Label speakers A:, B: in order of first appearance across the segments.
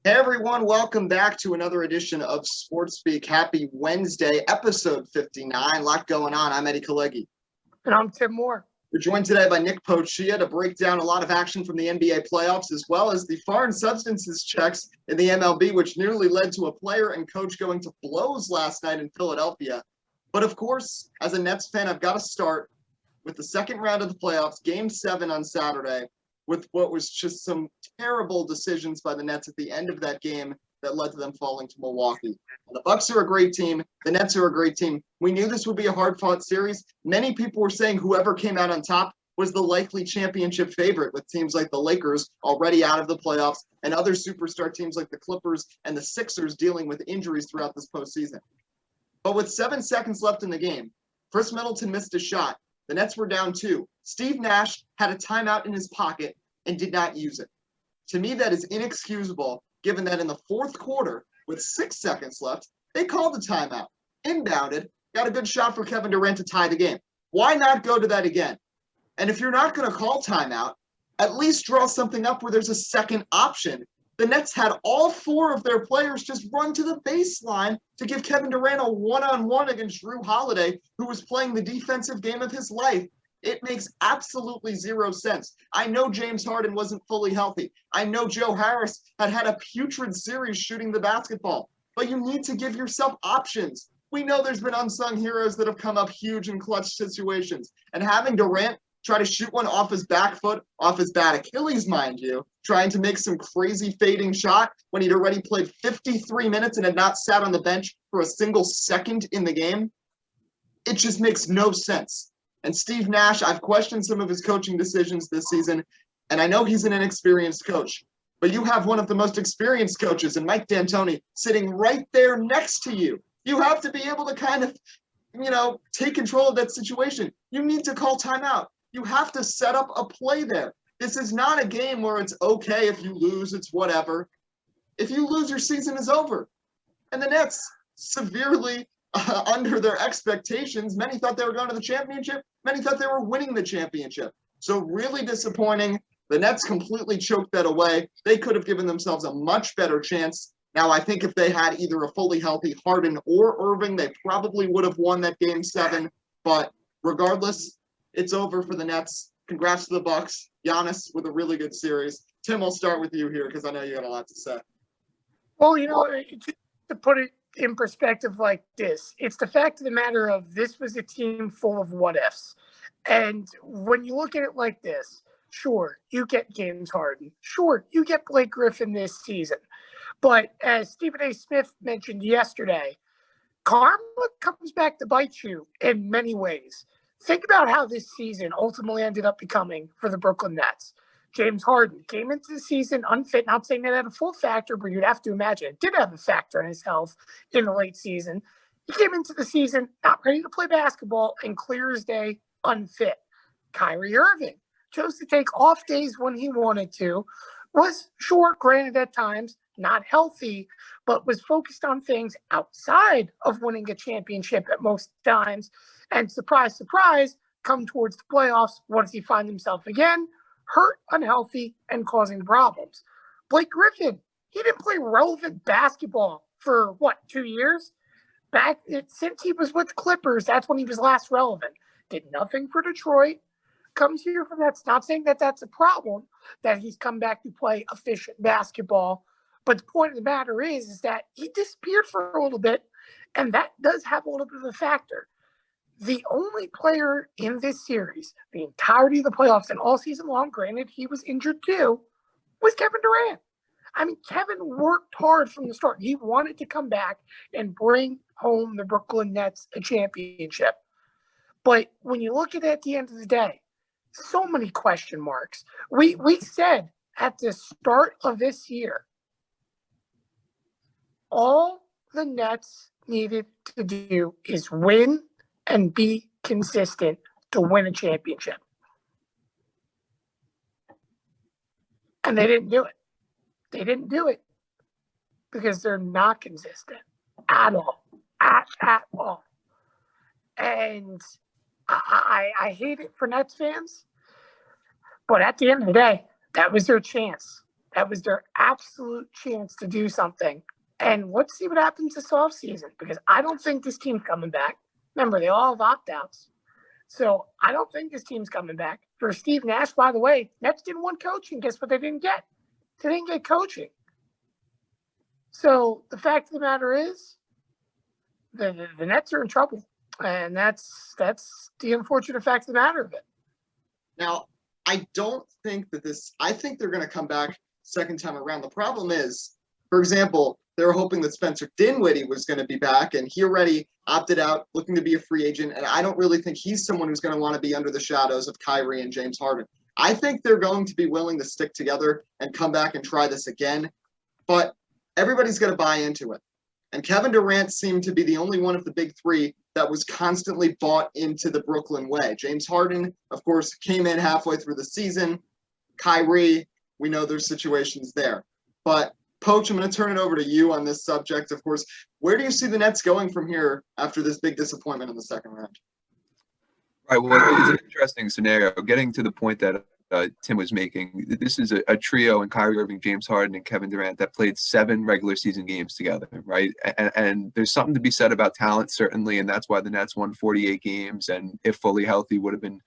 A: Hey everyone, welcome back to another edition of Sports Speak. Happy Wednesday, episode 59. A lot going on. I'm Eddie Kalegi.
B: And I'm Tim Moore.
A: We're joined today by Nick Pocchia to break down a lot of action from the NBA playoffs, as well as the foreign substances checks in the MLB, which nearly led to a player and coach going to blows last night in Philadelphia. But of course, as a Nets fan, I've got to start with the second round of the playoffs, Game 7 on Saturday, with what was just some terrible decisions by the Nets at the end of that game that led to them falling to Milwaukee. And the Bucks are a great team. The Nets are a great team. We knew this would be a hard-fought series. Many people were saying whoever came out on top was the likely championship favorite, with teams like the Lakers already out of the playoffs and other superstar teams like the Clippers and the Sixers dealing with injuries throughout this postseason. But with 7 seconds left in the game, Chris Middleton missed a shot. The Nets were down 2. Steve Nash had a timeout in his pocket and did not use it. To me, that is inexcusable, given that in the fourth quarter, with 6 seconds left, they called the timeout, inbounded, got a good shot for Kevin Durant to tie the game. Why not go to that again? And if you're not going to call timeout, at least draw something up where there's a second option. The Nets had all 4 of their players just run to the baseline to give Kevin Durant a one-on-one against Jrue Holiday, who was playing the defensive game of his life. It makes absolutely zero sense. I know James Harden wasn't fully healthy. I know Joe Harris had a putrid series shooting the basketball. But you need to give yourself options. We know there's been unsung heroes that have come up huge in clutch situations. And having Durant try to shoot one off his back foot, off his bad Achilles, mind you, trying to make some crazy fading shot when he'd already played 53 minutes and had not sat on the bench for a single second in the game, it just makes no sense. And Steve Nash, I've questioned some of his coaching decisions this season, and I know he's an inexperienced coach, but you have one of the most experienced coaches in Mike D'Antoni sitting right there next to you. You have to be able to kind of, take control of that situation. You need to call timeout. You have to set up a play there. This is not a game where it's okay if you lose, it's whatever. If you lose, your season is over. And the Nets, severely under their expectations, many thought they were going to the championship. Many thought they were winning the championship. So really disappointing. The Nets completely choked that away. They could have given themselves a much better chance. Now, I think if they had either a fully healthy Harden or Irving, they probably would have won that Game 7. But regardless, it's over for the Nets. Congrats to the Bucks. Giannis with a really good series. Tim, I'll start with you here because I know you got a lot to say.
B: Well, just to put it in perspective like this, it's the fact of the matter of this was a team full of what-ifs. And when you look at it like this, sure, you get James Harden. Sure, you get Blake Griffin this season. But as Stephen A. Smith mentioned yesterday, karma comes back to bite you in many ways. Think about how this season ultimately ended up becoming for the Brooklyn Nets. James Harden came into the season unfit, not saying that had a full factor, but you'd have to imagine it did have a factor in his health in the late season. He came into the season not ready to play basketball and clear as day, unfit. Kyrie Irving chose to take off days when he wanted to, was short, granted at times, not healthy, but was focused on things outside of winning a championship at most times. And surprise, surprise, come towards the playoffs, what does he find himself again? Hurt, unhealthy, and causing problems. Blake Griffin, he didn't play relevant basketball for, 2 years? Since he was with the Clippers, that's when he was last relevant. Did nothing for Detroit. Comes here from that's not saying that that's a problem, that he's come back to play efficient basketball. But the point of the matter is that he disappeared for a little bit, and that does have a little bit of a factor. The only player in this series, the entirety of the playoffs and all season long, granted he was injured too, was Kevin Durant. I mean, Kevin worked hard from the start. He wanted to come back and bring home the Brooklyn Nets a championship. But when you look at it at the end of the day, so many question marks. We said at the start of this year, all the Nets needed to do is win and be consistent to win a championship. And they didn't do it. They didn't do it because they're not consistent at all. At all. And I hate it for Nets fans, but at the end of the day, that was their chance. That was their absolute chance to do something. And let's see what happens this offseason, because I don't think this team's coming back. Remember, they all have opt-outs. So I don't think this team's coming back. For Steve Nash, by the way, Nets didn't want coaching. Guess what they didn't get? They didn't get coaching. So the fact of the matter is, the Nets are in trouble. And that's the unfortunate fact of the matter of it.
A: Now, I don't think that I think they're going to come back second time around. The problem is, for example, they were hoping that Spencer Dinwiddie was going to be back, and he already opted out, looking to be a free agent. And I don't really think he's someone who's going to want to be under the shadows of Kyrie and James Harden. I think they're going to be willing to stick together and come back and try this again. But everybody's going to buy into it. And Kevin Durant seemed to be the only one of the big three that was constantly bought into the Brooklyn way. James Harden, of course, came in halfway through the season. Kyrie, we know there's situations there. But, Poach, I'm going to turn it over to you on this subject, of course. Where do you see the Nets going from here after this big disappointment in the second round?
C: Right. Well, it's an interesting scenario. Getting to the point that Tim was making, this is a trio in Kyrie Irving, James Harden, and Kevin Durant that played 7 regular season games together, right? And there's something to be said about talent, certainly, and that's why the Nets won 48 games, and if fully healthy, would have been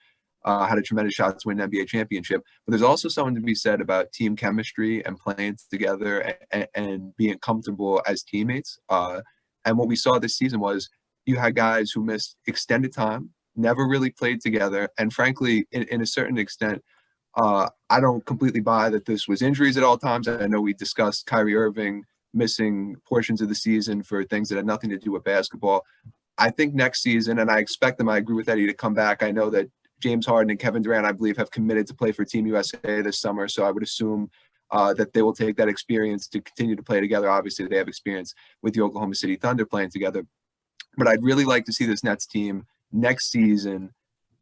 C: had a tremendous shot to win an NBA championship. But there's also something to be said about team chemistry and playing together and being comfortable as teammates. And what we saw this season was you had guys who missed extended time, never really played together, and frankly, in a certain extent, I don't completely buy that this was injuries at all times. I know we discussed Kyrie Irving missing portions of the season for things that had nothing to do with basketball. I think next season, and I expect them, I agree with Eddie, to come back. I know that James Harden and Kevin Durant, I believe, have committed to play for Team USA this summer, so I would assume that they will take that experience to continue to play together. Obviously, they have experience with the Oklahoma City Thunder playing together. But I'd really like to see this Nets team next season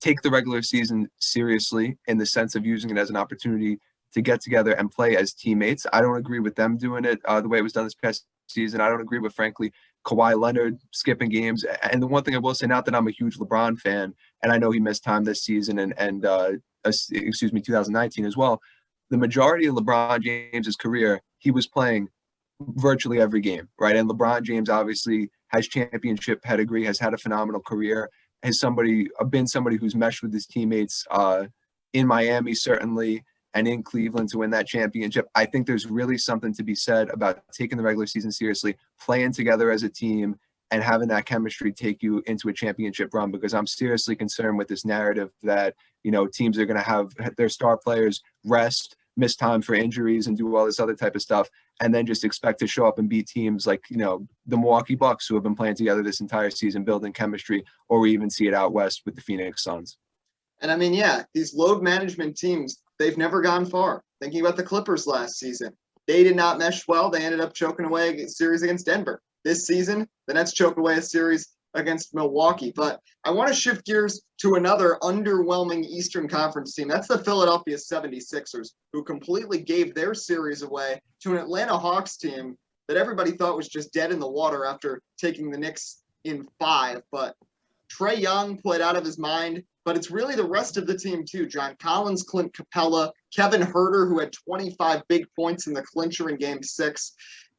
C: take the regular season seriously in the sense of using it as an opportunity to get together and play as teammates. I don't agree with them doing it the way it was done this past season. I don't agree with, frankly, Kawhi Leonard skipping games. And the one thing I will say, not that I'm a huge LeBron fan, and I know he missed time this season and 2019 as well, the majority of LeBron James's career, he was playing virtually every game, right? And LeBron James obviously has championship pedigree, has had a phenomenal career, has been somebody who's meshed with his teammates in Miami, certainly, and in Cleveland to win that championship. I think there's really something to be said about taking the regular season seriously, playing together as a team, and having that chemistry take you into a championship run, because I'm seriously concerned with this narrative that, teams are going to have their star players rest, miss time for injuries, and do all this other type of stuff, and then just expect to show up and beat teams like, the Milwaukee Bucks, who have been playing together this entire season, building chemistry, or we even see it out west with the Phoenix Suns.
A: And I mean, yeah, these load management teams, they've never gone far. Thinking about the Clippers last season, they did not mesh well. They ended up choking away a series against Denver. This season, the Nets choke away a series against Milwaukee. But I want to shift gears to another underwhelming Eastern Conference team. That's the Philadelphia 76ers, who completely gave their series away to an Atlanta Hawks team that everybody thought was just dead in the water after taking the Knicks in 5. But Trae Young played out of his mind. But it's really the rest of the team, too. John Collins, Clint Capella, Kevin Huerter, who had 25 big points in the clincher in Game 6.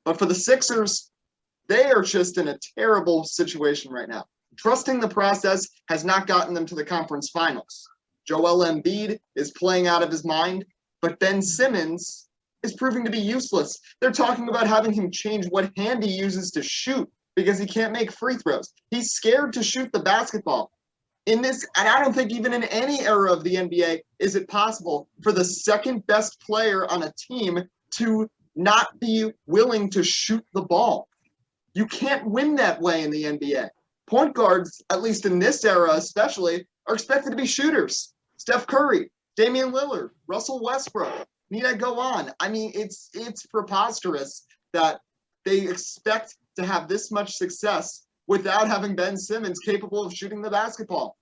A: But for the Sixers, they are just in a terrible situation right now. Trusting the process has not gotten them to the conference finals. Joel Embiid is playing out of his mind, but Ben Simmons is proving to be useless. They're talking about having him change what hand he uses to shoot because he can't make free throws. He's scared to shoot the basketball. In this, and I don't think even in any era of the NBA is it possible for the second best player on a team to not be willing to shoot the ball. You can't win that way in the NBA. Point guards, at least in this era especially, are expected to be shooters. Steph Curry, Damian Lillard, Russell Westbrook. Need I go on? I mean, it's preposterous that they expect to have this much success without having Ben Simmons capable of shooting the basketball.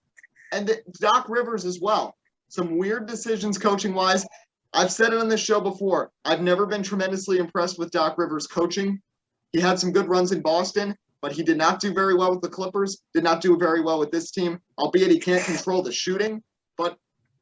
A: And Doc Rivers as well. Some weird decisions coaching-wise. I've said it on this show before. I've never been tremendously impressed with Doc Rivers' coaching. He had some good runs in Boston, but he did not do very well with the Clippers, did not do very well with this team, albeit he can't control the shooting. But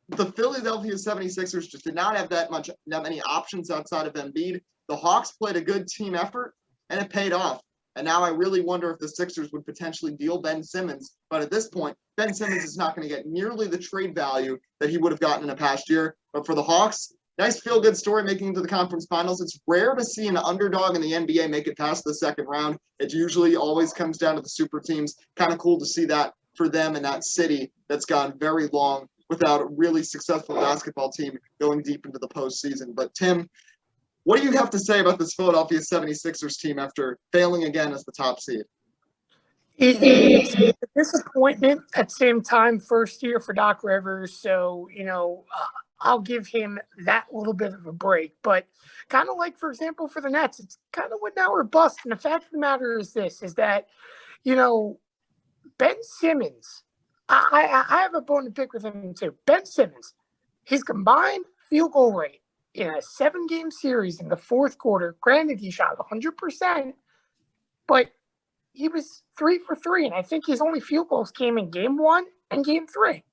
A: the Philadelphia 76ers just did not have that many options outside of Embiid. The Hawks played a good team effort, and it paid off. And now I really wonder if the Sixers would potentially deal Ben Simmons. But at this point, Ben Simmons is not going to get nearly the trade value that he would have gotten in a past year. But for the Hawks, nice feel-good story making it to the conference finals. It's rare to see an underdog in the NBA make it past the second round. It usually always comes down to the super teams. Kind of cool to see that for them in that city that's gone very long without a really successful basketball team going deep into the postseason. But Tim, what do you have to say about this Philadelphia 76ers team after failing again as the top seed?
B: It's a disappointment at the same time, first year for Doc Rivers. So, I'll give him that little bit of a break. But kind of like, for example, for the Nets, it's kind of win now or bust. And the fact of the matter is this, is that, Ben Simmons, I have a bone to pick with him too. Ben Simmons, his combined field goal rate in a 7-game series in the fourth quarter, granted he shot 100%, but he was 3 for 3, and I think his only field goals came in game 1 and game 3.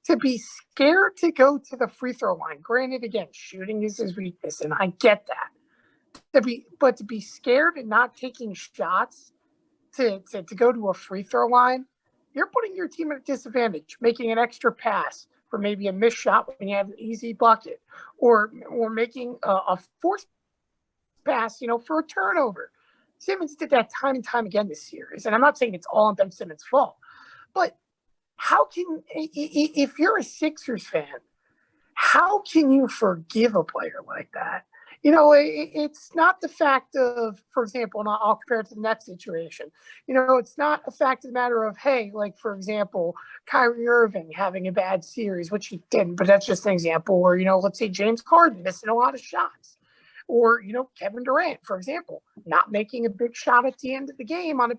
B: To be scared to go to the free throw line, granted, again, shooting is his weakness, and I get that. To be scared and not taking shots to go to a free throw line, you're putting your team at a disadvantage, making an extra pass for maybe a missed shot when you have an easy bucket, or making a forced pass, for a turnover. Simmons did that time and time again this series, and I'm not saying it's all on Ben Simmons' fault, but if you're a Sixers fan, how can you forgive a player like that? It's not the fact of, for example, and I'll compare it to the Nets situation. It's not a fact of the matter of, hey, like, for example, Kyrie Irving having a bad series, which he didn't, but that's just an example. Or, let's say James Harden missing a lot of shots. Or, Kevin Durant, for example, not making a big shot at the end of the game on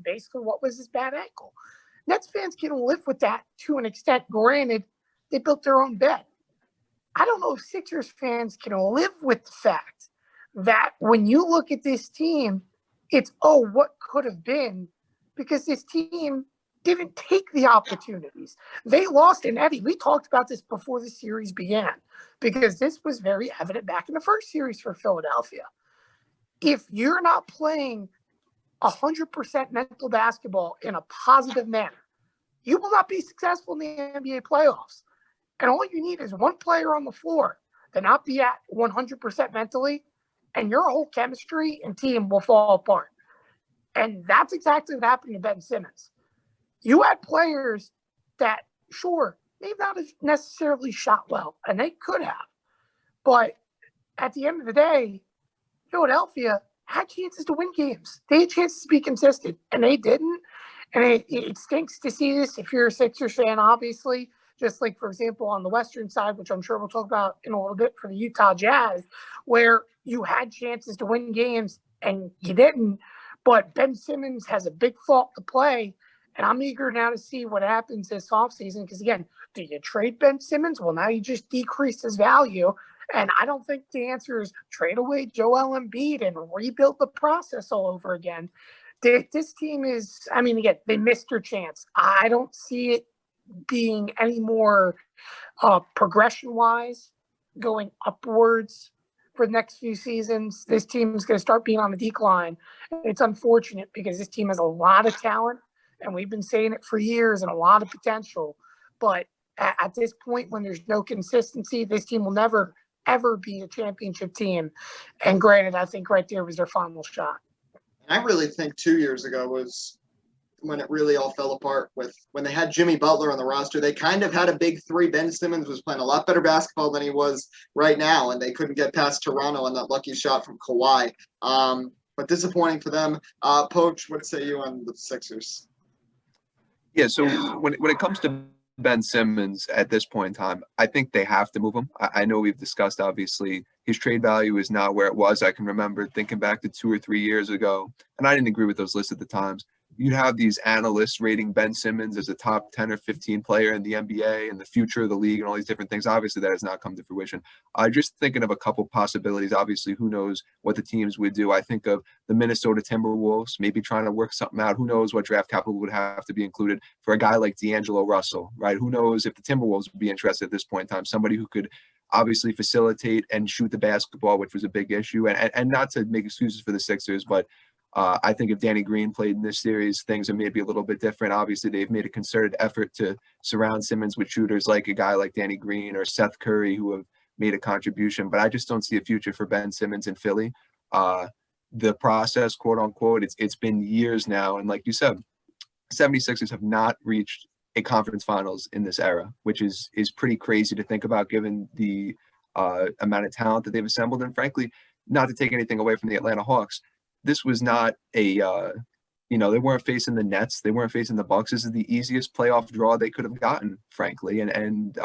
B: basically what was his bad ankle. Nets fans can live with that to an extent. Granted, they built their own bed. I don't know if Sixers fans can live with the fact that when you look at this team, it's, what could have been, because this team didn't take the opportunities. They lost in Eddie. We talked about this before the series began, because this was very evident back in the first series for Philadelphia. If you're not playing 100% mental basketball in a positive manner, you will not be successful in the NBA playoffs. And all you need is one player on the floor to not be at 100% mentally, and your whole chemistry and team will fall apart. And that's exactly what happened to Ben Simmons. You had players that, sure, may not have necessarily shot well, and they could have. But at the end of the day, Philadelphia had chances to win games. They had chances to be consistent, and they didn't. And it stinks to see this if you're a Sixers fan, obviously. Just like, for example, on the Western side, which I'm sure we'll talk about in a little bit for the Utah Jazz, where you had chances to win games and you didn't. But Ben Simmons has a big fault to play, and I'm eager now to see what happens this offseason. Because, again, do you trade Ben Simmons? Well, now you just decreased his value. And I don't think the answer is trade away Joel Embiid and rebuild the process all over again. This team is, again, they missed their chance. I don't see it being any more progression-wise going upwards for the next few seasons. This team is going to start being on the decline. It's unfortunate because this team has a lot of talent, and we've been saying it for years, and a lot of potential. But at this point, when there's no consistency, this team will never, ever be a championship team. And granted, I think right there was their final shot.
A: I really think 2 years ago was when it really all fell apart with when they had Jimmy Butler on the roster. They kind of had a big three. Ben Simmons was playing a lot better basketball than he was right now, and they couldn't get past Toronto on that lucky shot from Kawhi. But disappointing for them. Poach, what say you on the Sixers?
C: Yeah, so when it comes to Ben Simmons at this point in time, I think they have to move him. I know we've discussed, obviously, his trade value is not where it was. I can remember thinking back to 2 or 3 years ago, and I didn't agree with those lists at the times. you'd have these analysts rating Ben Simmons as a top 10 or 15 player in the NBA and the future of the league and all these different things. Obviously, that has not come to fruition. Just thinking of a couple possibilities. Obviously, who knows what the teams would do. I think of the Minnesota Timberwolves, maybe trying to work something out. Who knows what draft capital would have to be included for a guy like D'Angelo Russell, right? Who knows if the Timberwolves would be interested at this point in time. Somebody who could obviously facilitate and shoot the basketball, which was a big issue. And not to make excuses for the Sixers, but I think if Danny Green played in this series, things are maybe a little bit different. Obviously, they've made a concerted effort to surround Simmons with shooters like a guy like Danny Green or Seth Curry, who have made a contribution. But I just don't see a future for Ben Simmons in Philly. The process, quote unquote, it's been years now. And like you said, 76ers have not reached a conference finals in this era, which is pretty crazy to think about given the amount of talent that they've assembled. And frankly, not to take anything away from the Atlanta Hawks, this was not a, they weren't facing the Nets. They weren't facing the Bucks. This is the easiest playoff draw they could have gotten, frankly. And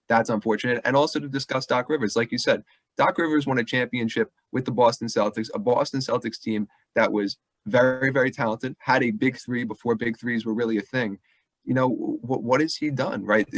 C: that's unfortunate. And also to discuss Doc Rivers, like you said, Doc Rivers won a championship with the Boston Celtics, a Boston Celtics team that was very, very talented, had a big three before big threes were really a thing. What has he done, right?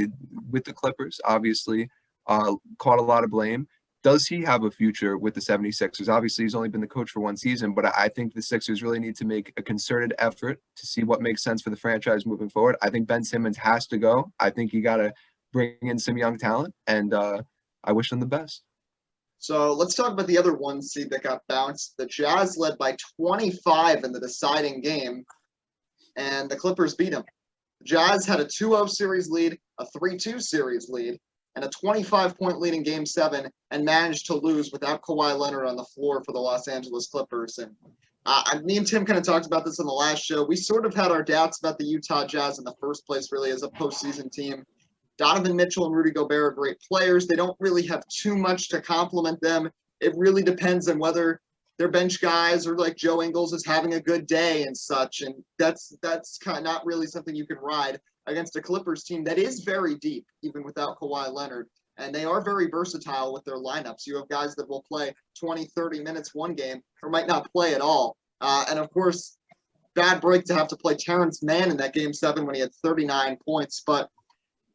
C: With the Clippers, obviously, caught a lot of blame. Does he have a future with the 76ers? Obviously, he's only been the coach for one season, but I think the Sixers really need to make a concerted effort to see what makes sense for the franchise moving forward. I think Ben Simmons has to go. I think you got to bring in some young talent, and I wish them the best.
A: So let's talk about the other one seed that got bounced. The Jazz led by 25 in the deciding game, and the Clippers beat them. The Jazz had a 2-0 series lead, a 3-2 series lead, and a 25-point lead in Game 7, and managed to lose without Kawhi Leonard on the floor for the Los Angeles Clippers. And me and Tim kind of talked about this on the last show. We sort of had our doubts about the Utah Jazz in the first place, really, as a postseason team. Donovan Mitchell and Rudy Gobert are great players. They don't really have too much to compliment them. It really depends on whether their bench guys or like Joe Ingles is having a good day and such. And that's kind of not really something you can ride against a Clippers team that is very deep, even without Kawhi Leonard. And they are very versatile with their lineups. You have guys that will play 20, 30 minutes one game or might not play at all. And of course, bad break to have to play Terrence Mann in that Game 7 when he had 39 points. But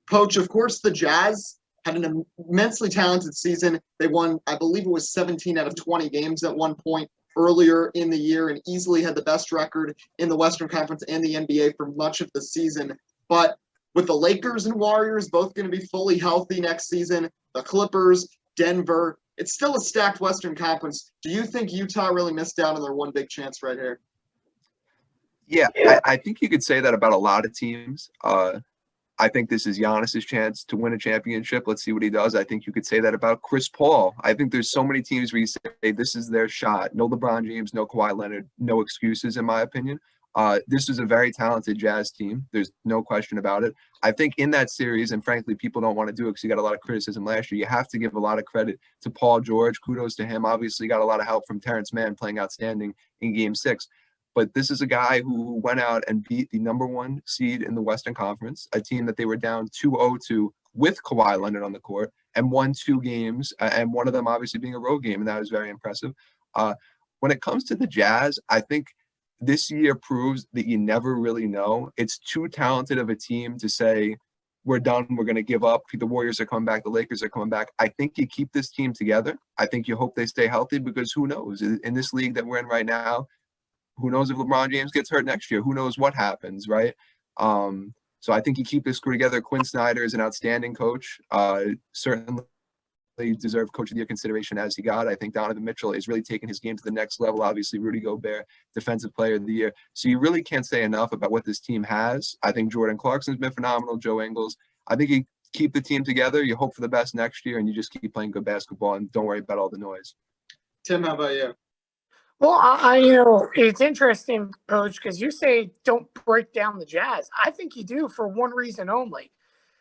A: Coach, of course, the Jazz had an immensely talented season. They won, I believe it was 17 out of 20 games at one point earlier in the year, and easily had the best record in the Western Conference and the NBA for much of the season. But with the Lakers and Warriors both going to be fully healthy next season, the Clippers, Denver, it's still a stacked Western Conference. Do you think Utah really missed out on their one big chance right here?
C: Yeah, I think you could say that about a lot of teams. I think this is Giannis's chance to win a championship. Let's see what he does. I think you could say that about Chris Paul. I think there's so many teams where you say this is their shot. No LeBron James, no Kawhi Leonard, no excuses, in my opinion. This is a very talented Jazz team. There's no question about it. I think in that series, and frankly, people don't want to do it because you got a lot of criticism last year, you have to give a lot of credit to Paul George. Kudos to him. Obviously got a lot of help from Terrence Mann playing outstanding in Game 6. But this is a guy who went out and beat the number one seed in the Western Conference, a team that they were down 2-0 to with Kawhi Leonard on the court, and won 2 games, and one of them obviously being a road game, and that was very impressive. When it comes to the Jazz, I think this year proves that you never really know. It's too talented of a team to say, we're done, we're going to give up. The Warriors are coming back, the Lakers are coming back. I think you keep this team together. I think you hope they stay healthy, because who knows? In this league that we're in right now, who knows if LeBron James gets hurt next year? Who knows what happens, right? So I think you keep this crew together. Quinn Snyder is an outstanding coach. Certainly deserved Coach of the Year consideration as he got. I think Donovan Mitchell is really taking his game to the next level. Obviously, Rudy Gobert, Defensive Player of the Year. So you really can't say enough about what this team has. I think Jordan Clarkson's been phenomenal. Joe Ingles. I think you keep the team together. You hope for the best next year, and you just keep playing good basketball and don't worry about all the noise.
A: Tim, how about you?
B: Well, it's interesting, Coach, because you say don't break down the Jazz. I think you do for one reason only.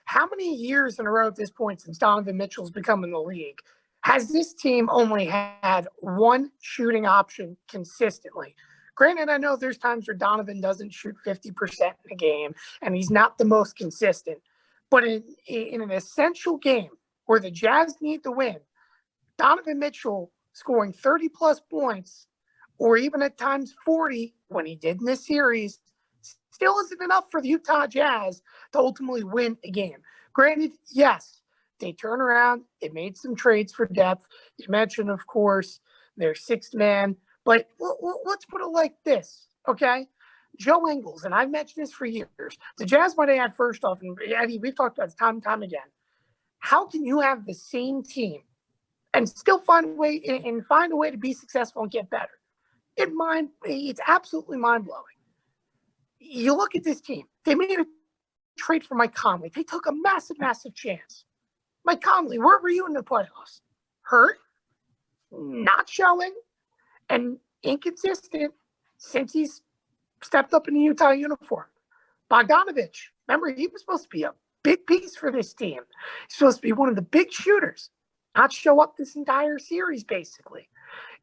B: How many years in a row at this point since Donovan Mitchell's become in the league has this team only had one shooting option consistently? Granted, I know there's times where Donovan doesn't shoot 50% in a game, and he's not the most consistent. But in an essential game where the Jazz need to win, Donovan Mitchell scoring 30-plus points, or even at times 40, when he did in this series, still isn't enough for the Utah Jazz to ultimately win a game. Granted, yes, they turn around. They made some trades for depth. You mentioned, of course, their sixth man. But let's put it like this, okay? Joe Ingles, and I've mentioned this for years. The Jazz might have had first off, and Eddie, we've talked about this time and time again. How can you have the same team and still find a way to be successful and get better? It's absolutely mind-blowing. You look at this team. They made a trade for Mike Conley. They took a massive, massive chance. Mike Conley, where were you in the playoffs? Hurt, not showing, and inconsistent since he's stepped up in the Utah uniform. Bogdanovich, remember, he was supposed to be a big piece for this team. He's supposed to be one of the big shooters, not show up this entire series, basically.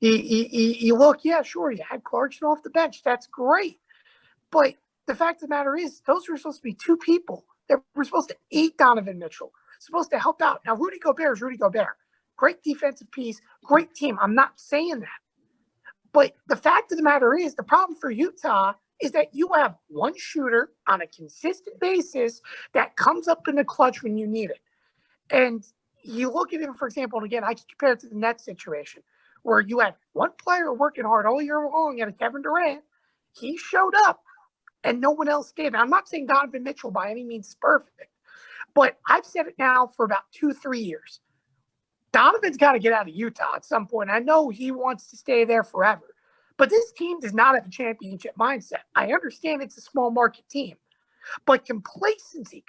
B: You look, yeah, sure, you had Clarkson off the bench. That's great. But the fact of the matter is, those were supposed to be two people that were supposed to eat Donovan Mitchell, supposed to help out. Now, Rudy Gobert is Rudy Gobert. Great defensive piece, great team. I'm not saying that. But the fact of the matter is, the problem for Utah is that you have one shooter on a consistent basis that comes up in the clutch when you need it. And you look at him, for example, and again, I can compare it to the Nets situation, where you had one player working hard all year long at Kevin Durant. He showed up, and no one else did. I'm not saying Donovan Mitchell by any means is perfect, but I've said it now for about 2-3 years. Donovan's got to get out of Utah at some point. I know he wants to stay there forever, but this team does not have a championship mindset. I understand it's a small market team, but complacency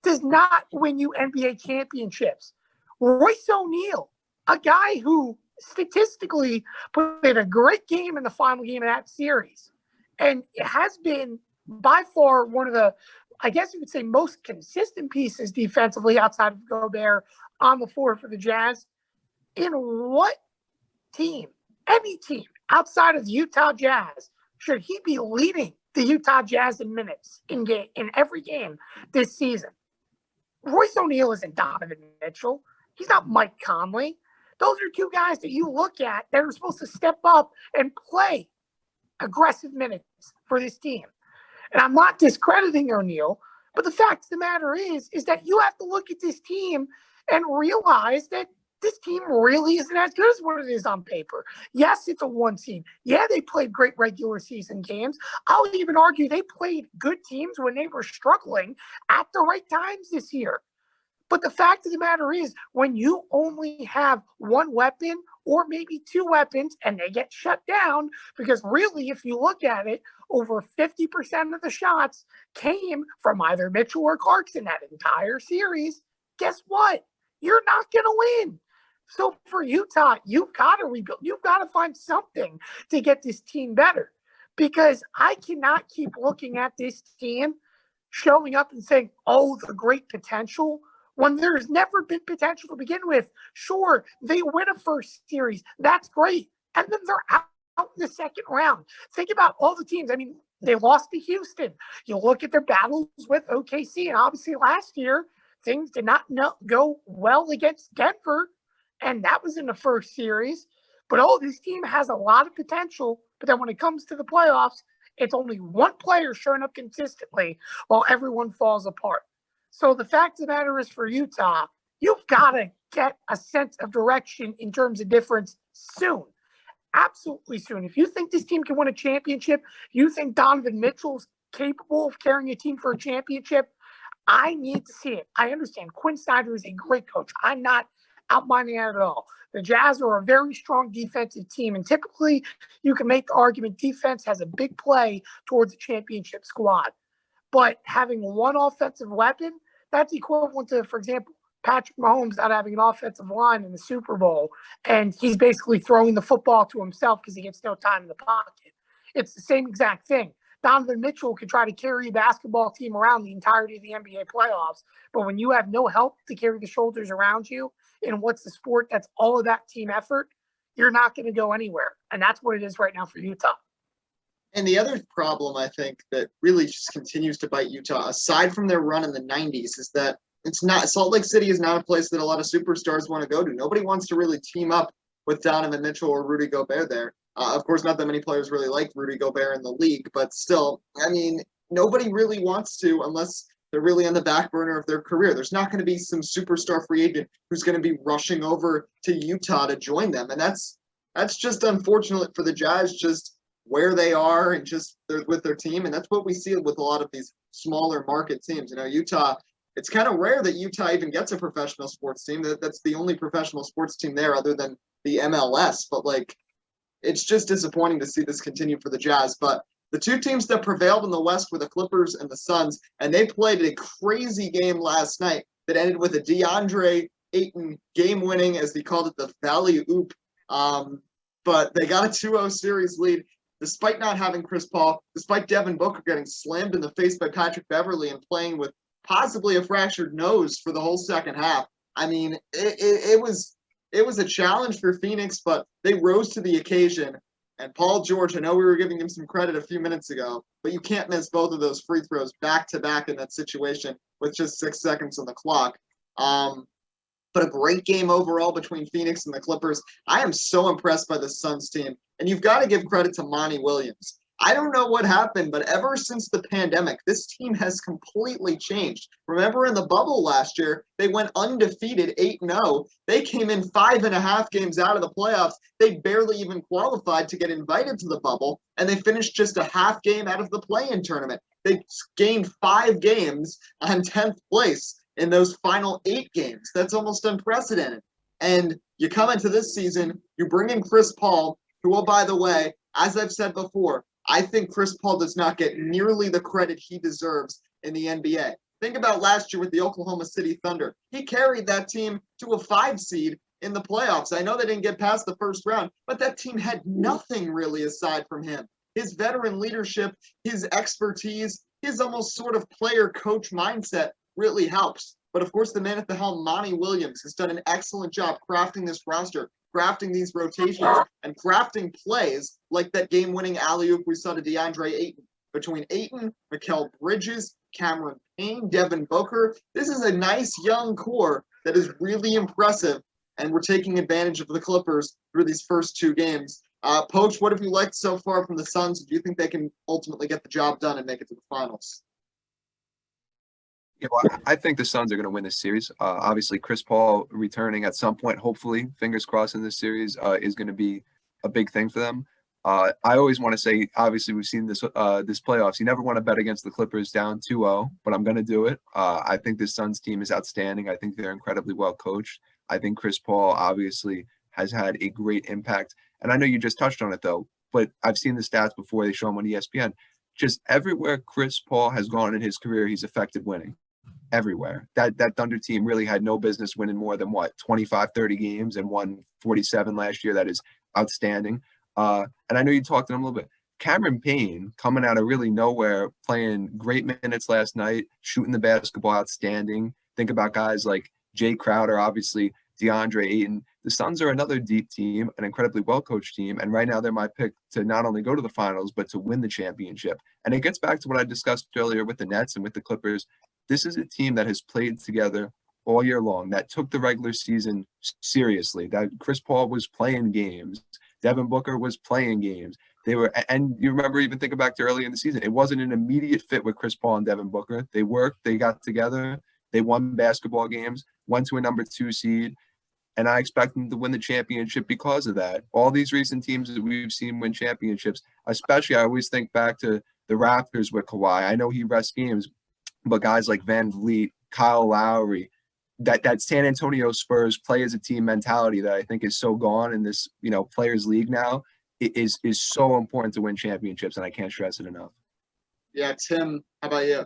B: does not win you NBA championships. Royce O'Neal, a guy who statistically played a great game in the final game of that series, and it has been by far one of the, I guess you would say, most consistent pieces defensively outside of Gobert on the floor for the Jazz. In what team, any team outside of the Utah Jazz, should he be leading the Utah Jazz in minutes in every game this season? Royce O'Neal isn't Donovan Mitchell. He's not Mike Conley. Those are two guys that you look at that are supposed to step up and play aggressive minutes for this team. And I'm not discrediting O'Neal, but the fact of the matter is that you have to look at this team and realize that this team really isn't as good as what it is on paper. Yes, it's a one seed. Yeah, they played great regular season games. I'll even argue they played good teams when they were struggling at the right times this year. But the fact of the matter is, when you only have one weapon or maybe two weapons and they get shut down, because really, if you look at it, over 50% of the shots came from either Mitchell or Clarkson that entire series, guess what? You're not going to win. So for Utah, you've got to rebuild. You've got to find something to get this team better, because I cannot keep looking at this team showing up and saying, oh, the great potential, when there's never been potential to begin with. Sure, they win a first series. That's great. And then they're out in the second round. Think about all the teams. I mean, they lost to Houston. You look at their battles with OKC, and obviously last year, things did not go well against Denver, and that was in the first series. But, this team has a lot of potential. But then when it comes to the playoffs, it's only one player showing up consistently while everyone falls apart. So the fact of the matter is, for Utah, you've got to get a sense of direction in terms of difference soon. Absolutely soon. If you think this team can win a championship, you think Donovan Mitchell's capable of carrying a team for a championship, I need to see it. I understand Quinn Snyder is a great coach. I'm not outmining that at all. The Jazz are a very strong defensive team, and typically you can make the argument defense has a big play towards a championship squad. But having one offensive weapon, that's equivalent to, for example, Patrick Mahomes not having an offensive line in the Super Bowl, and he's basically throwing the football to himself because he gets no time in the pocket. It's the same exact thing. Donovan Mitchell could try to carry a basketball team around the entirety of the NBA playoffs, but when you have no help to carry the shoulders around you in what's the sport that's all of that team effort, you're not going to go anywhere. And that's what it is right now for Utah.
A: And the other problem, I think, that really just continues to bite Utah, aside from their run in the 90s, is that Salt Lake City is not a place that a lot of superstars want to go to. Nobody wants to really team up with Donovan Mitchell or Rudy Gobert there. Of course, not that many players really like Rudy Gobert in the league, but still, I mean, nobody really wants to unless they're really on the back burner of their career. There's not going to be some superstar free agent who's going to be rushing over to Utah to join them. And that's just unfortunate for the Jazz, just where they are and just with their team. And that's what we see with a lot of these smaller market teams. Utah, it's kind of rare that Utah even gets a professional sports team. That's the only professional sports team there other than the MLS. But, it's just disappointing to see this continue for the Jazz. But the two teams that prevailed in the West were the Clippers and the Suns, and they played a crazy game last night that ended with a DeAndre Ayton game-winning, as he called it, the Valley Oop. But they got a 2-0 series lead despite not having Chris Paul, despite Devin Booker getting slammed in the face by Patrick Beverley and playing with possibly a fractured nose for the whole second half. I mean, it was a challenge for Phoenix, but they rose to the occasion. And Paul George, I know we were giving him some credit a few minutes ago, but you can't miss both of those free throws back-to-back in that situation with just 6 seconds on the clock. But a great game overall between Phoenix and the Clippers. I am so impressed by the Suns team. And you've got to give credit to Monty Williams. I don't know what happened, but ever since the pandemic, this team has completely changed. Remember in the bubble last year, they went undefeated 8-0. They came in 5.5 games out of the playoffs. They barely even qualified to get invited to the bubble, and they finished just a half game out of the play-in tournament. They gained 5 games on 10th place in those final 8 games. That's almost unprecedented. And you come into this season, you bring in Chris Paul, who, oh, by the way, as I've said before, I think Chris Paul does not get nearly the credit he deserves in the NBA. Think about last year with the Oklahoma City Thunder. He carried that team to a 5 seed in the playoffs. I know they didn't get past the first round, but that team had nothing really aside from him. His veteran leadership, his expertise, his almost sort of player-coach mindset really helps. But of course, the man at the helm, Monty Williams, has done an excellent job crafting this roster, crafting these rotations, and crafting plays like that game-winning alley-oop we saw to DeAndre Ayton. Between Ayton, Mikal Bridges, Cameron Payne, Devin Booker, this is a nice young core that is really impressive, and we're taking advantage of the Clippers through these first 2 games. Poach, what have you liked so far from the Suns? Do you think they can ultimately get the job done and make it to the finals?
C: Yeah, well, I think the Suns are going to win this series. Obviously, Chris Paul returning at some point, hopefully, fingers crossed in this series, is going to be a big thing for them. I always want to say, obviously, we've seen this playoffs. You never want to bet against the Clippers down 2-0, but I'm going to do it. I think this Suns team is outstanding. I think they're incredibly well coached. I think Chris Paul obviously has had a great impact. And I know you just touched on it, though, but I've seen the stats before. They show them on ESPN. Just everywhere Chris Paul has gone in his career, he's affected winning. Everywhere. That Thunder team really had no business winning more than 25, 30 games and won 47 last year. That is outstanding. And I know you talked to him a little bit. Cameron Payne coming out of really nowhere, playing great minutes last night, shooting the basketball outstanding. Think about guys like Jay Crowder, obviously DeAndre Ayton. The Suns are another deep team, an incredibly well-coached team, and right now they're my pick to not only go to the finals, but to win the championship. And it gets back to what I discussed earlier with the Nets and with the Clippers. This is a team that has played together all year long, that took the regular season seriously, that Chris Paul was playing games, Devin Booker was playing games. They were, and you remember even thinking back to early in the season, it wasn't an immediate fit with Chris Paul and Devin Booker. They worked, they got together, they won basketball games, went to a number 2 seed, and I expect them to win the championship because of that. All these recent teams that we've seen win championships, especially I always think back to the Raptors with Kawhi. I know he rests games, but guys like Van Vliet, Kyle Lowry, that San Antonio Spurs play as a team mentality that I think is so gone in this, players league now, is so important to win championships, and I can't stress it enough.
A: Yeah, Tim, how about you?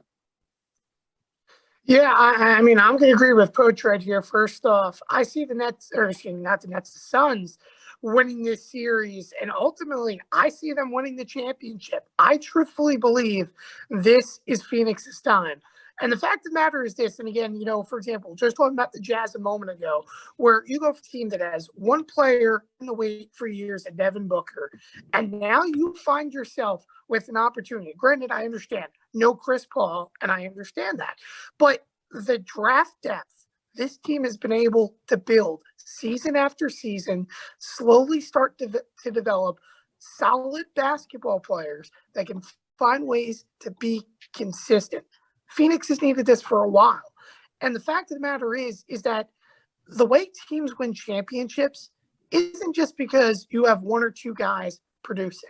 B: Yeah, I mean, I'm going to agree with Poach right here. First off, I see the Nets, or excuse me, not the Nets, the Suns winning this series, and ultimately, I see them winning the championship. I truthfully believe this is Phoenix's time. And the fact of the matter is this, and again, for example, just talking about the Jazz a moment ago, where you go for a team that has one player in the wait for years, and Devin Booker, and now you find yourself with an opportunity. Granted, I understand no Chris Paul, and I understand that, but the draft depth this team has been able to build season after season, slowly start to develop solid basketball players that can find ways to be consistent. Phoenix has needed this for a while. And the fact of the matter is that the way teams win championships isn't just because you have one or two guys producing.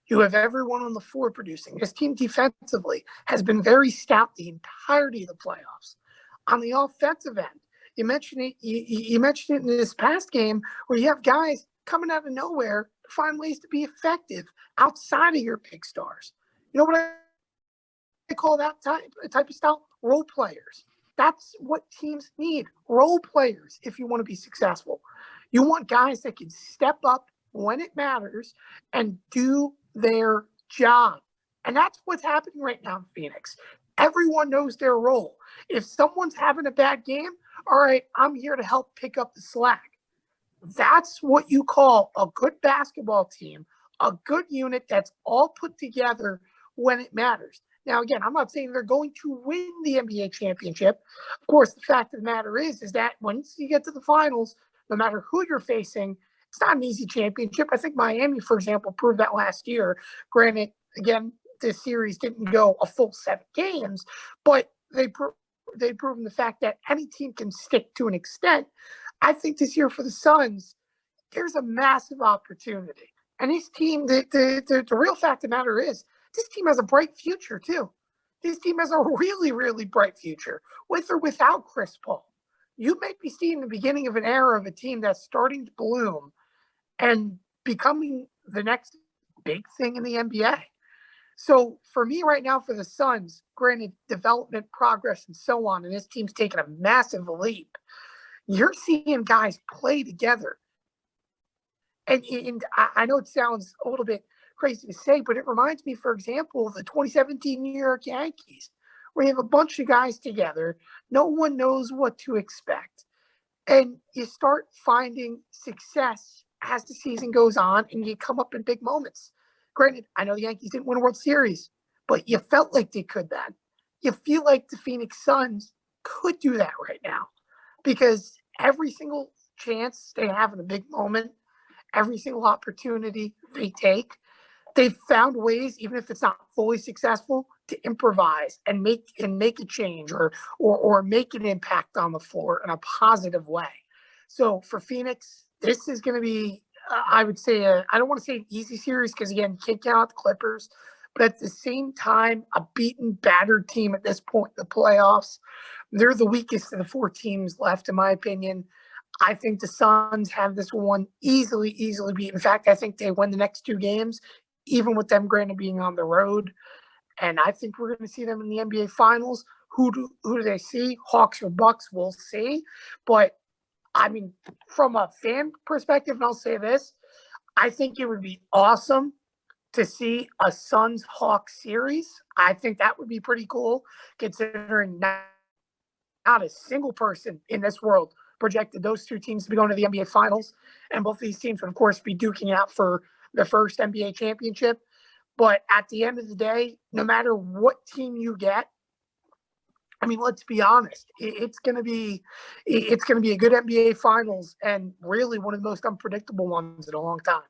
B: You have everyone on the floor producing. This team defensively has been very stout the entirety of the playoffs. On the offensive end, you mentioned it. You mentioned it in this past game where you have guys coming out of nowhere to find ways to be effective outside of your big stars. You know what I call that type of style? Role players. That's what teams need. Role players if you want to be successful. You want guys that can step up when it matters and do their job. And that's what's happening right now in Phoenix. Everyone knows their role. If someone's having a bad game, all right, I'm here to help pick up the slack. That's what you call a good basketball team, a good unit that's all put together when it matters. Now, again, I'm not saying they're going to win the NBA championship. Of course, the fact of the matter is that once you get to the finals, no matter who you're facing, it's not an easy championship. I think Miami, for example, proved that last year. Granted, again, this series didn't go a full 7 games, but they've proven the fact that any team can stick to an extent. I think this year for the Suns, there's a massive opportunity. And this team, the real fact of the matter is, this team has a bright future, too. This team has a really, really bright future, with or without Chris Paul. You might be seeing the beginning of an era of a team that's starting to bloom and becoming the next big thing in the NBA. So for me right now, for the Suns, granted development, progress, and so on, and this team's taken a massive leap, you're seeing guys play together. And I know it sounds a little bit crazy to say, but it reminds me, for example, of the 2017 New York Yankees, where you have a bunch of guys together. No one knows what to expect. And you start finding success as the season goes on, and you come up in big moments. Granted, I know the Yankees didn't win a World Series, but you felt like they could then. You feel like the Phoenix Suns could do that right now because every single chance they have in a big moment, every single opportunity they take, they've found ways, even if it's not fully successful, to improvise and make a change or make an impact on the floor in a positive way. So for Phoenix, this is going to be, I would say, I don't want to say an easy series because, again, you can't count out the Clippers, but at the same time, a beaten, battered team at this point in the playoffs. They're the weakest of the 4 teams left, in my opinion. I think the Suns have this one easily beat. In fact, I think they win the next 2 games, even with them granted being on the road. And I think we're going to see them in the NBA Finals. Who do they see? Hawks or Bucks? We'll see. But, I mean, from a fan perspective, and I'll say this, I think it would be awesome to see a Suns-Hawks series. I think that would be pretty cool, considering not a single person in this world projected those 2 teams to be going to the NBA Finals. And both of these teams would, of course, be duking out for the first NBA championship. But at the end of the day, no matter what team you get, I mean, let's be honest, it's going to be a good NBA Finals and really one of the most unpredictable ones in a long time.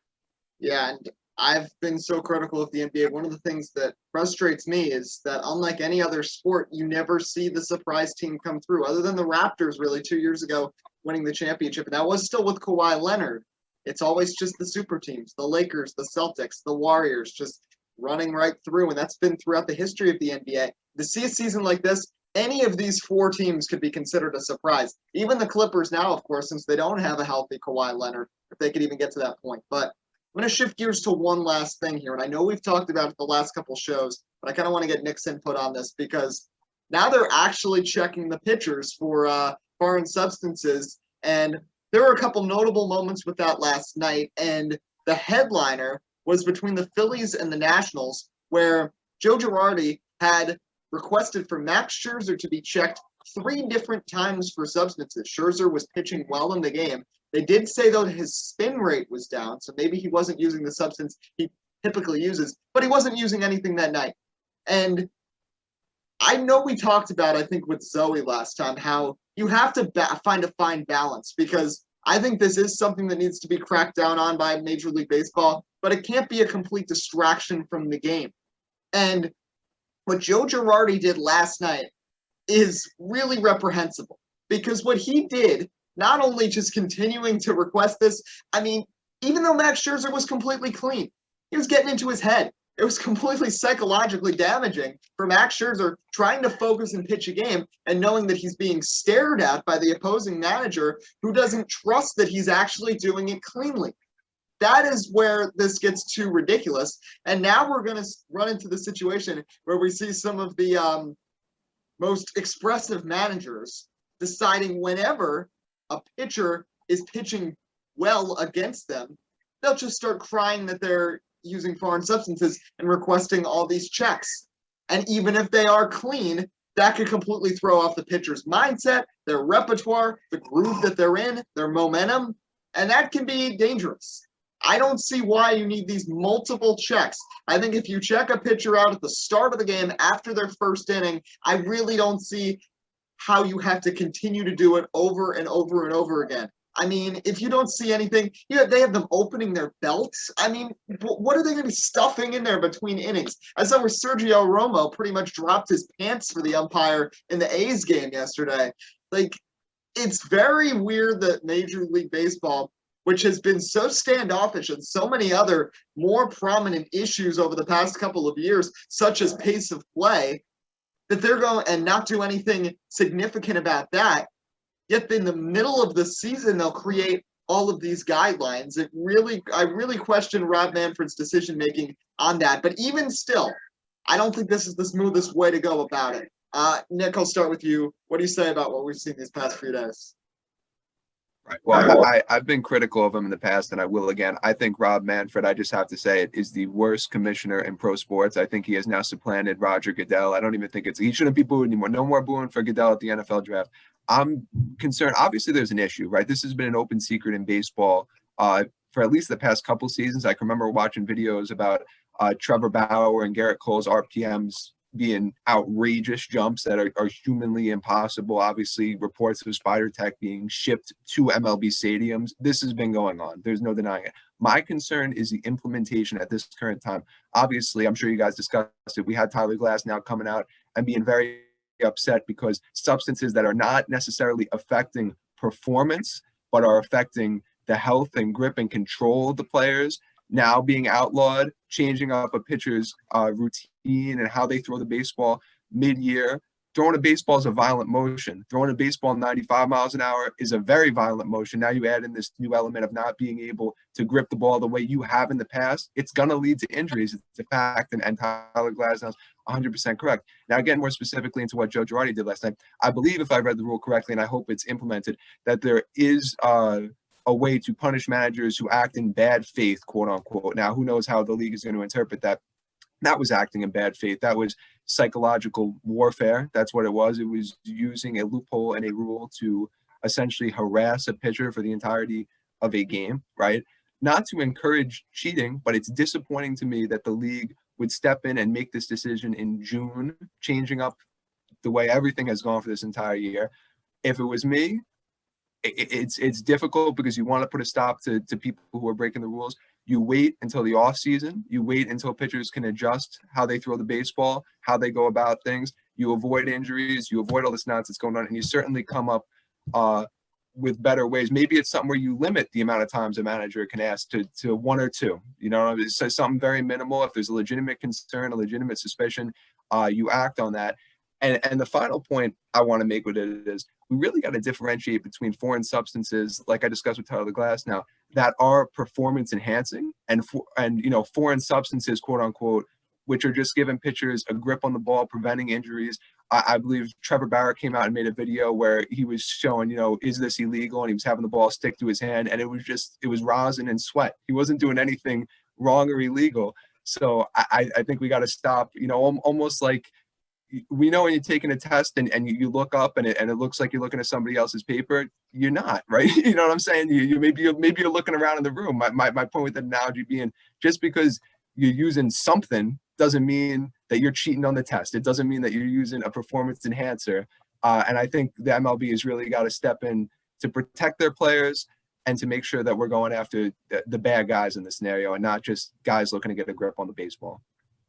A: Yeah, and I've been so critical of the NBA. One of the things that frustrates me is that unlike any other sport, you never see the surprise team come through, other than the Raptors really 2 years ago winning the championship. And that was still with Kawhi Leonard. It's always just the super teams, the Lakers, the Celtics, the Warriors, just running right through. And that's been throughout the history of the NBA. To see a season like this, any of these 4 teams could be considered a surprise. Even the Clippers now, of course, since they don't have a healthy Kawhi Leonard, if they could even get to that point. But I'm going to shift gears to one last thing here. And I know we've talked about it the last couple shows, but I kind of want to get Nick's input on this because now they're actually checking the pitchers for foreign substances. And there were a couple notable moments with that last night. And the headliner was between the Phillies and the Nationals, where Joe Girardi had requested for Max Scherzer to be checked 3 different times for substances. Scherzer was pitching well in the game. They did say, though, that his spin rate was down, so maybe he wasn't using the substance he typically uses, but he wasn't using anything that night. And I know we talked about, I think, with Zoe last time, how you have to find a fine balance because I think this is something that needs to be cracked down on by Major League Baseball, but it can't be a complete distraction from the game. And what Joe Girardi did last night is really reprehensible, because what he did, not only just continuing to request this, I mean, even though Max Scherzer was completely clean, he was getting into his head. It was completely psychologically damaging for Max Scherzer trying to focus and pitch a game and knowing that he's being stared at by the opposing manager who doesn't trust that he's actually doing it cleanly. That is where this gets too ridiculous. And now we're going to run into the situation where we see some of the most expressive managers deciding whenever a pitcher is pitching well against them, they'll just start crying that they're using foreign substances and requesting all these checks. And even if they are clean, that could completely throw off the pitcher's mindset, their repertoire, the groove that they're in, their momentum, and that can be dangerous. I don't see why you need these multiple checks. I think if you check a pitcher out at the start of the game after their first inning, I really don't see how you have to continue to do it over and over and over again. I mean, if you don't see anything, they have them opening their belts. I mean, what are they going to be stuffing in there between innings? I saw where Sergio Romo pretty much dropped his pants for the umpire in the A's game yesterday. Like, it's very weird that Major League Baseball, which has been so standoffish and so many other more prominent issues over the past couple of years, such as pace of play, that they're going and not do anything significant about that. Yet in the middle of the season, they'll create all of these guidelines. I really question Rob Manfred's decision-making on that. But even still, I don't think this is the smoothest way to go about it. Nick, I'll start with you. What do you say about what we've seen these past few days?
C: Right. Well, I've been critical of him in the past, and I will again. I think Rob Manfred, I just have to say it, is the worst commissioner in pro sports. I think he has now supplanted Roger Goodell. I don't even think he shouldn't be booed anymore. No more booing for Goodell at the NFL draft. I'm concerned. Obviously, there's an issue, right? This has been an open secret in baseball for at least the past couple seasons. I can remember watching videos about Trevor Bauer and Garrett Cole's RPMs being outrageous jumps that are humanly impossible. Obviously, reports of Spider Tech being shipped to MLB stadiums. This has been going on. There's no denying it. My concern is the implementation at this current time. Obviously, I'm sure you guys discussed it. We had Tyler Glass now coming out and being very upset because substances that are not necessarily affecting performance, but are affecting the health and grip and control of the players, now being outlawed, changing up a pitcher's routine and how they throw the baseball mid-year. Throwing a baseball is a violent motion. Throwing a baseball 95 miles an hour is a very violent motion. Now you add in this new element of not being able to grip the ball the way you have in the past. It's going to lead to injuries. It's a fact, and Tyler Glasnow is 100% correct. Now, again, more specifically into what Joe Girardi did last night, I believe, if I read the rule correctly, and I hope it's implemented, that there is a way to punish managers who act in bad faith, quote unquote. Now, who knows how the league is going to interpret that? That was acting in bad faith. That was psychological warfare. That's what it was. It was using a loophole and a rule to essentially harass a pitcher for the entirety of a game, right? Not to encourage cheating, but it's disappointing to me that the league would step in and make this decision in June, changing up the way everything has gone for this entire year. If it was me, it's difficult because you want to put a stop to people who are breaking the rules. You wait until the off season. You wait until pitchers can adjust how they throw the baseball, how they go about things. You avoid injuries. You avoid all this nonsense going on, and you certainly come up with better ways. Maybe it's something where you limit the amount of times a manager can ask to one or two. You know, it's something very minimal. If there's a legitimate concern, a legitimate suspicion, you act on that. And the final point I want to make with it is we really got to differentiate between foreign substances, like I discussed with Tyler Glass now, that are performance enhancing and foreign substances, quote unquote, which are just giving pitchers a grip on the ball, preventing injuries. I believe Trevor Bauer came out and made a video where he was showing, is this illegal? And he was having the ball stick to his hand, and it was rosin and sweat. He wasn't doing anything wrong or illegal. So I think we got to stop, almost like, we know when you're taking a test and you look up and it looks like you're looking at somebody else's paper, you're not, right? You know what I'm saying? Maybe you're looking around in the room. My point with the analogy being, just because you're using something doesn't mean that you're cheating on the test. It doesn't mean that you're using a performance enhancer. And I think the MLB has really got to step in to protect their players and to make sure that we're going after the bad guys in the scenario and not just guys looking to get a grip on the baseball.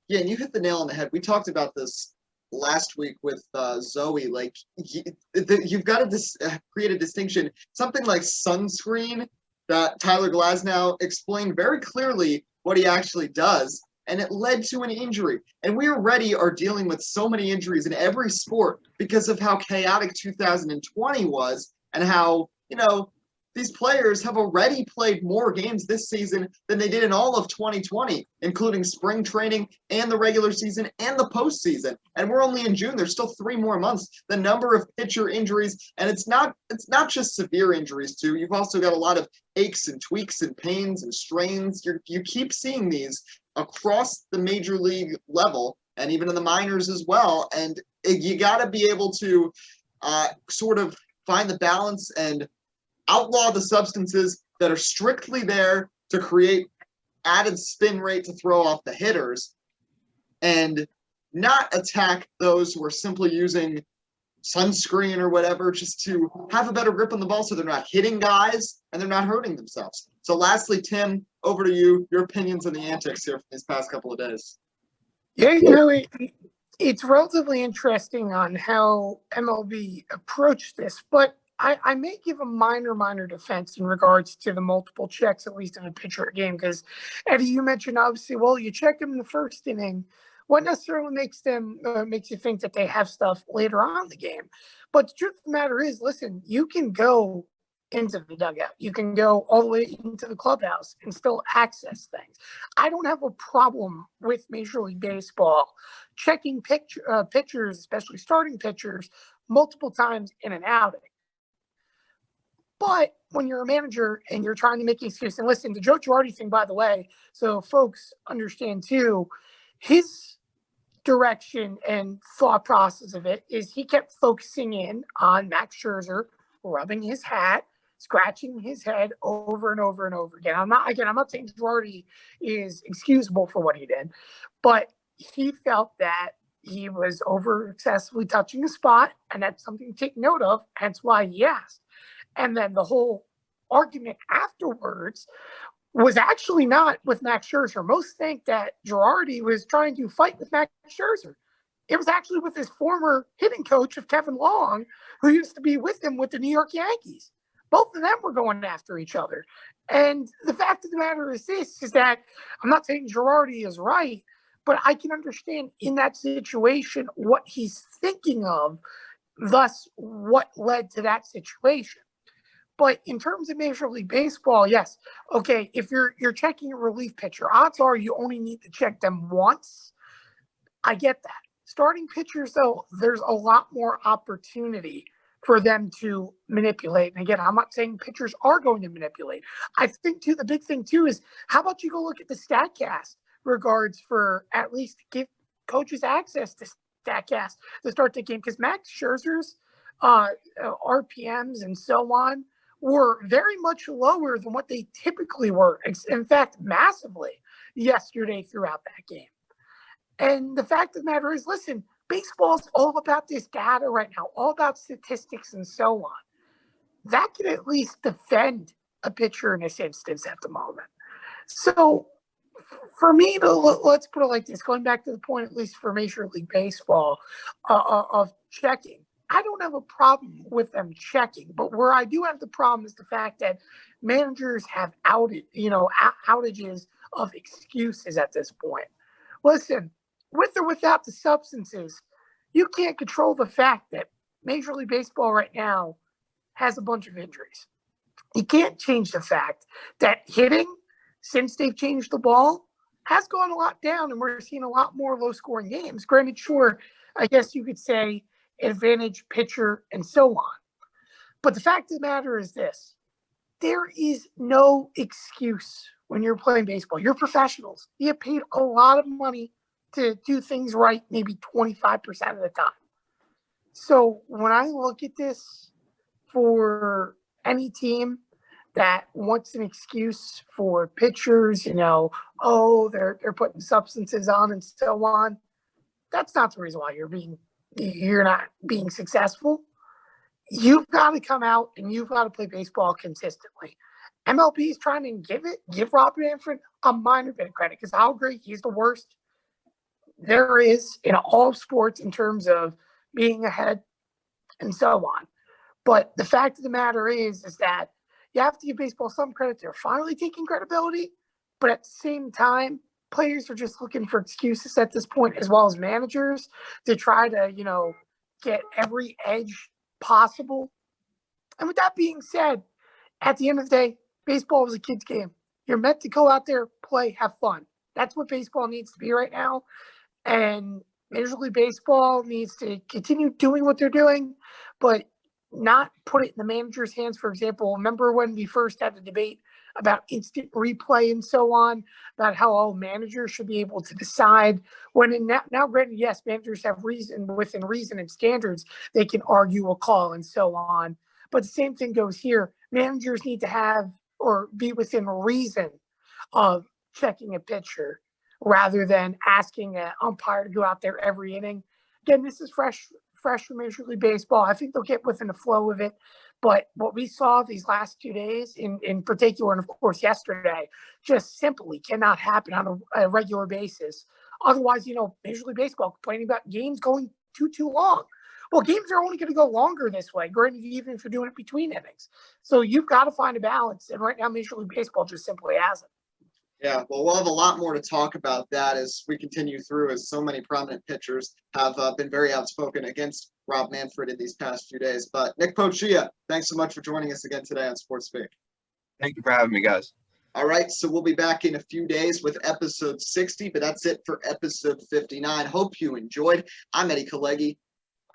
A: Yeah, and you hit the nail on the head. We talked about this last week with Zoe. Like, you've got to create a distinction. Something like sunscreen that Tyler Glasnow explained very clearly what he actually does, and it led to an injury. And we already are dealing with so many injuries in every sport because of how chaotic 2020 was and how, these players have already played more games this season than they did in all of 2020, including spring training and the regular season and the postseason. And we're only in June. There's still 3 more months. The number of pitcher injuries, and it's not just severe injuries too. You've also got a lot of aches and tweaks and pains and strains. You keep seeing these across the major league level and even in the minors as well. And you got to be able to sort of find the balance and outlaw the substances that are strictly there to create added spin rate to throw off the hitters and not attack those who are simply using sunscreen or whatever just to have a better grip on the ball so they're not hitting guys and they're not hurting themselves. So lastly, Tim, over to you, your opinions on the antics here from these past couple of days.
B: Yeah, it's relatively interesting on how MLB approached this, but I may give a minor defense in regards to the multiple checks, at least in a pitcher game, because Eddie, you mentioned obviously, well, you check them in the first inning. What necessarily makes you think that they have stuff later on in the game? But the truth of the matter is, listen, you can go into the dugout, you can go all the way into the clubhouse and still access things. I don't have a problem with Major League Baseball checking pitchers, especially starting pitchers, multiple times in an outing. But when you're a manager and you're trying to make an excuse, and listen, the Joe Girardi thing, by the way, so folks understand too, his direction and thought process of it is he kept focusing in on Max Scherzer, rubbing his hat, scratching his head over and over and over again. I'm not saying Girardi is excusable for what he did, but he felt that he was over excessively touching a spot, and that's something to take note of, hence why he asked. And then the whole argument afterwards was actually not with Max Scherzer. Most think that Girardi was trying to fight with Max Scherzer. It was actually with his former hitting coach of Kevin Long, who used to be with him with the New York Yankees. Both of them were going after each other. And the fact of the matter is this, is that I'm not saying Girardi is right, but I can understand in that situation what he's thinking of, thus what led to that situation. But in terms of Major League Baseball, yes. Okay, if you're checking a relief pitcher, odds are you only need to check them once. I get that. Starting pitchers, though, there's a lot more opportunity for them to manipulate. And again, I'm not saying pitchers are going to manipulate. I think, too, the big thing, too, is how about you go look at the StatCast regards for at least give coaches access to StatCast to start the game, because Max Scherzer's RPMs and so on were very much lower than what they typically were. In fact, massively yesterday throughout that game. And the fact of the matter is, listen, baseball's all about this data right now, all about statistics and so on. That can at least defend a pitcher in this instance at the moment. So for me, let's put it like this, going back to the point, at least for Major League Baseball, of checking. I don't have a problem with them checking, but where I do have the problem is the fact that managers have outages of excuses at this point. Listen, with or without the substances, you can't control the fact that Major League Baseball right now has a bunch of injuries. You can't change the fact that hitting, since they've changed the ball, has gone a lot down, and we're seeing a lot more low-scoring games. Granted, sure, I guess you could say advantage pitcher and so on. But the fact of the matter is this: there is no excuse when you're playing baseball. You're professionals. You get paid a lot of money to do things right, maybe 25% of the time. So when I look at this for any team that wants an excuse for pitchers, they're putting substances on and so on, that's not the reason why you're not being successful. You've got to come out and you've got to play baseball consistently. MLB is trying to give Rob Manfred a minor bit of credit, because I'll agree he's the worst there is in all of sports in terms of being ahead and so on. But the fact of the matter is that you have to give baseball some credit. They're finally taking credibility, but at the same time, players are just looking for excuses at this point, as well as managers, to try to, get every edge possible. And with that being said, at the end of the day, baseball is a kid's game. You're meant to go out there, play, have fun. That's what baseball needs to be right now. And Major League Baseball needs to continue doing what they're doing, but not put it in the manager's hands. For example, remember when we first had the debate about instant replay and so on, about how all managers should be able to decide when now granted, yes, managers have within reason and standards, they can argue a call and so on. But the same thing goes here. Managers need to have or be within reason of checking a pitcher rather than asking an umpire to go out there every inning. Again, this is fresh from Major League Baseball. I think they'll get within the flow of it. But what we saw these last 2 days, in particular, and of course yesterday, just simply cannot happen on a regular basis. Otherwise, Major League Baseball complaining about games going too long. Well, games are only going to go longer this way, granted, even if you're doing it between innings. So you've got to find a balance. And right now, Major League Baseball just simply hasn't.
A: Yeah, well, we'll have a lot more to talk about that as we continue through, as so many prominent pitchers have been very outspoken against Rob Manfred in these past few days. But Nick Pocchia, thanks so much for joining us again today on Sports Speak.
C: Thank you for having me, guys.
A: All right, so we'll be back in a few days with episode 60, but that's it for episode 59. Hope you enjoyed. I'm Eddie Kalegi.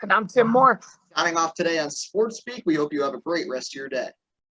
B: And I'm Tim Moore.
A: Signing off today on Sports Speak. We hope you have a great rest of your day.